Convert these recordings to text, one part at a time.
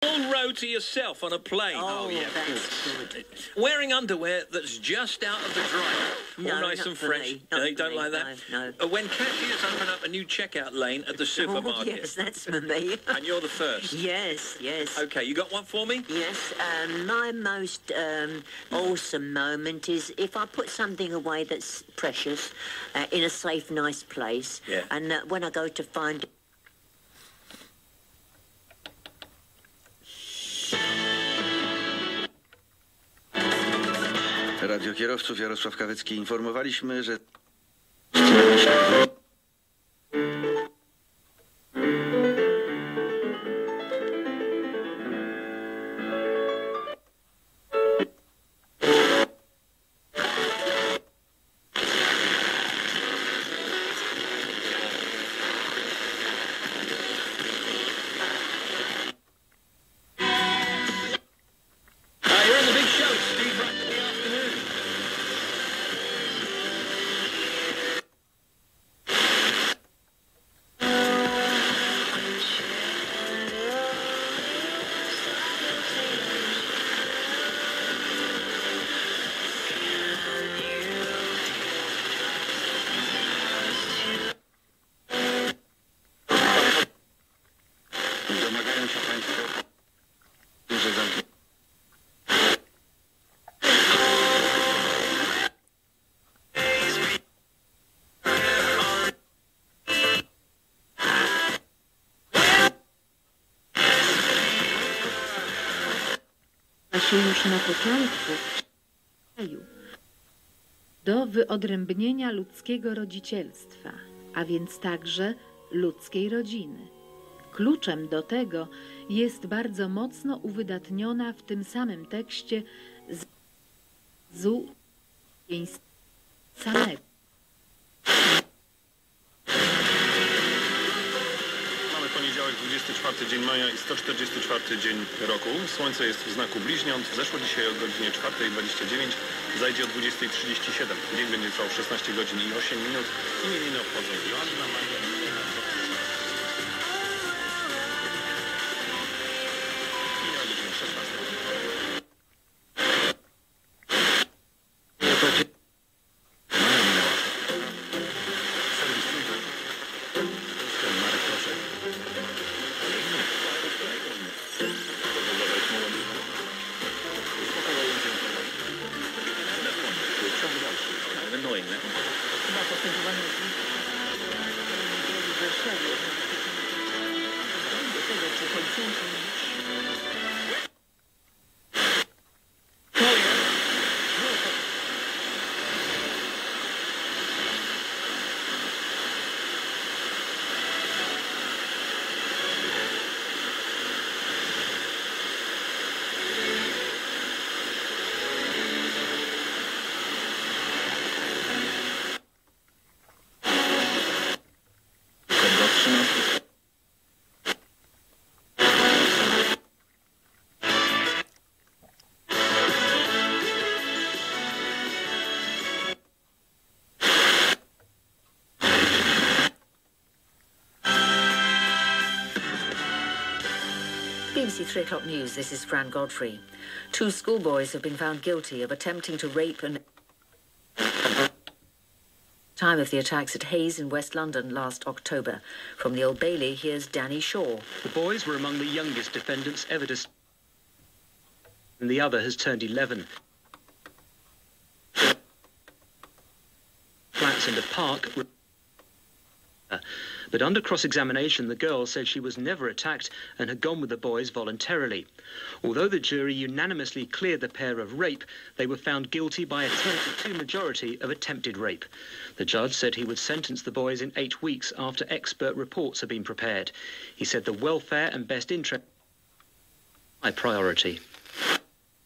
Full row to yourself on a plane. Oh, yeah, that's good. Wearing underwear that's just out of the dryer. No, All nice not and for fresh. me. No, Not you for don't me. like that? No. When cashiers open up a new checkout lane at the supermarket. Oh, yes, that's for me. And you're the first. Yes. Okay, you got one for me? Yes, my most awesome moment is if I put something away that's precious in a safe, nice place, and when I go to find it. Radiokierowców Jarosław Kawecki informowaliśmy, że... You're in the big show, Steve, right in the afternoon. Domagają się Państwo, że zamknięto. Się już na początku do wyodrębnienia ludzkiego rodzicielstwa, a więc także ludzkiej rodziny. Kluczem do tego jest bardzo mocno uwydatniona w tym samym tekście samego. Mamy poniedziałek, 24 dzień maja i 144 dzień roku. Słońce jest w znaku bliźniąt. Wzeszło dzisiaj o godzinie 4:29, zajdzie o 20:37. Dzień będzie trwał 16 godzin i 8 minut. Imieniny obchodzą Joanna, Maria i o godzinie 16. Annoying, that one. Chyba postępowanie w Warszawie. Do tego, czy policjanci... BBC 3 o'clock news, this is Fran Godfrey. 2 schoolboys have been found guilty of attempting to rape and... time of the attacks at Hayes in West London last October. From the Old Bailey, here's Danny Shaw. The boys were among the youngest defendants ever to... and the other has turned 11. Flats in a park... But under cross-examination, the girl said she was never attacked and had gone with the boys voluntarily. Although the jury unanimously cleared the pair of rape, they were found guilty by a 10-2 majority of attempted rape. The judge said he would sentence the boys in 8 weeks after expert reports had been prepared. He said the welfare and best interest are my priority.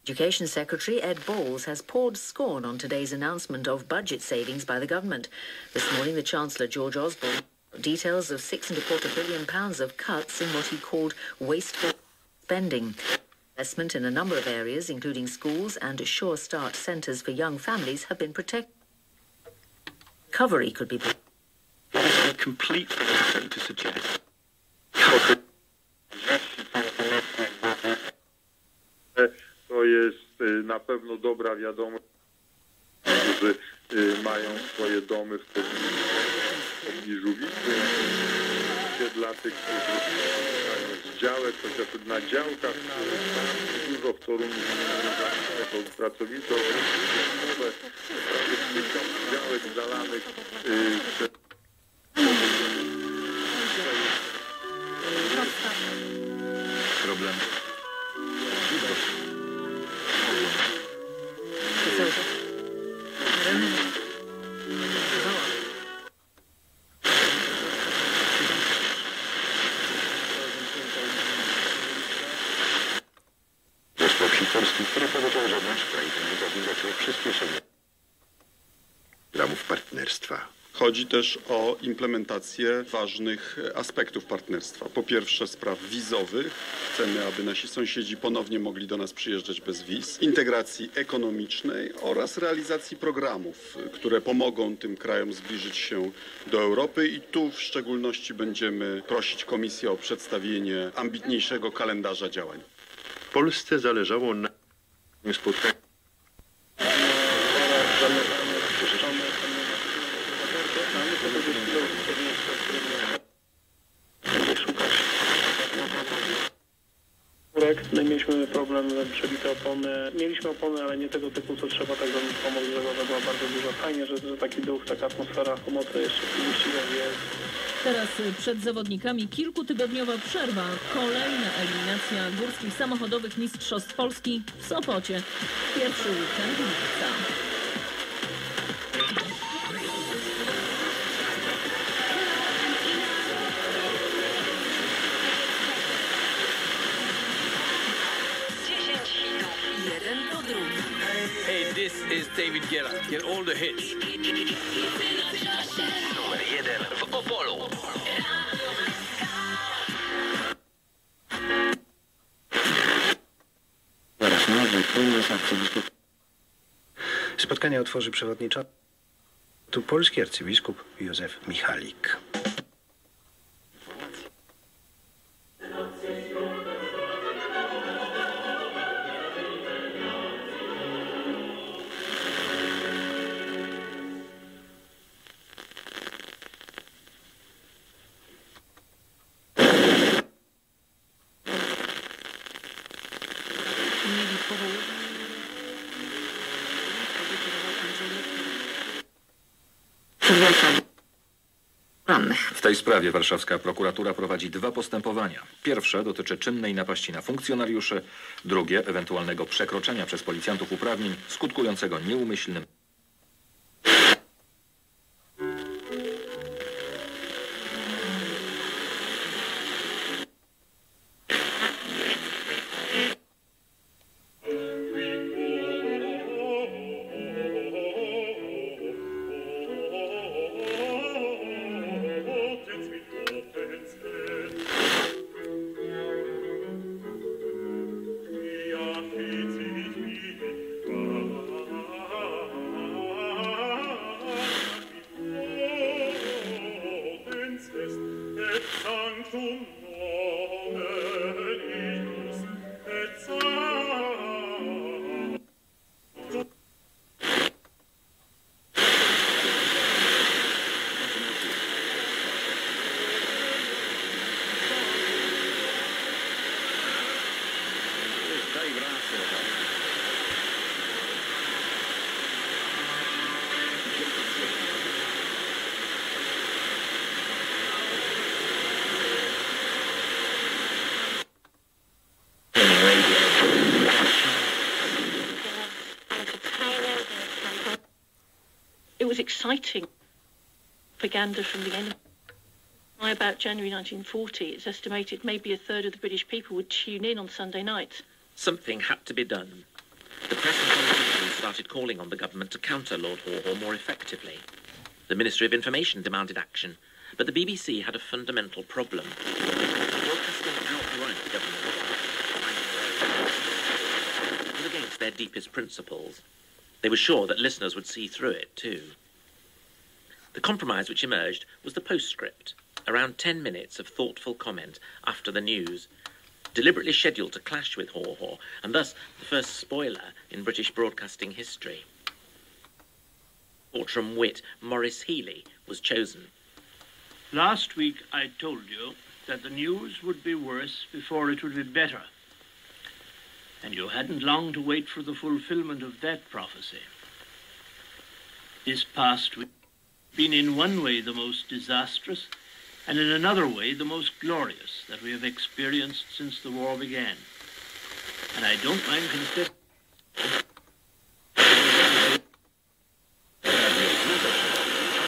Education Secretary Ed Balls has poured scorn on today's announcement of budget savings by the government. This morning, the Chancellor, George Osborne, details of £6.25 billion of cuts in what he called wasteful spending. Investment in a number of areas, including schools and Sure Start centres for young families, have been protected. Recovery could be... It's a complete thing to suggest. pewno dobra wiadomość, którzy mają swoje domy w pobliżu Wisły. Dla tych, którzy korzystają z działek, chociaż na działkach dużo w Toruniu pracowito umowę prawie 1000 działek zalanych przez Problem. Zespół psikorski, który powiedział, że nasz kraj będzie zawiązać przyspieszenie ramów partnerstwa. Chodzi też o implementację ważnych aspektów partnerstwa. Po pierwsze spraw wizowych. Chcemy, aby nasi sąsiedzi ponownie mogli do nas przyjeżdżać bez wiz. Integracji ekonomicznej oraz realizacji programów, które pomogą tym krajom zbliżyć się do Europy. I tu w szczególności będziemy prosić Komisję o przedstawienie ambitniejszego kalendarza działań. Polsce zależało na spotkaniu. Mieliśmy problem, przebite opony. Mieliśmy opony, ale nie tego typu, co trzeba. Tak wam pomoc drogowa była bardzo duża. Fajnie, że taki duch, taka atmosfera pomocy jeszcze w wyścigach jest. Teraz przed zawodnikami kilkutygodniowa przerwa. Kolejna eliminacja górskich samochodowych mistrzostw Polski w Sopocie. Pierwszy weekend lipca. Hey, this is David Guetta. Get all the hits. Numer 1 w Opolu. Spotkanie otworzy przewodniczący tu polski arcybiskup Józef Michalik. W tej sprawie warszawska prokuratura prowadzi 2 postępowania. Pierwsze dotyczy czynnej napaści na funkcjonariuszy, drugie ewentualnego przekroczenia przez policjantów uprawnień skutkującego nieumyślnym. It was exciting propaganda from the enemy. By about January 1940, it's estimated maybe a third of the British people would tune in on Sunday night. Something had to be done. The press and politicians started calling on the government to counter Lord Haw more effectively. The Ministry of Information demanded action, but the BBC had a fundamental problem. Broadcasting outright government was against their deepest principles. They were sure that listeners would see through it too. The compromise which emerged was the postscript, around 10 minutes of thoughtful comment after the news. deliberately scheduled to clash with Haw Haw, and thus the first spoiler in British broadcasting history. Courtroom wit Maurice Healey was chosen. Last week I told you that the news would be worse before it would be better. And you hadn't long to wait for the fulfillment of that prophecy. This past week has been in one way the most disastrous, and in another way the most glorious that we have experienced since the war began. And I don't mind confessing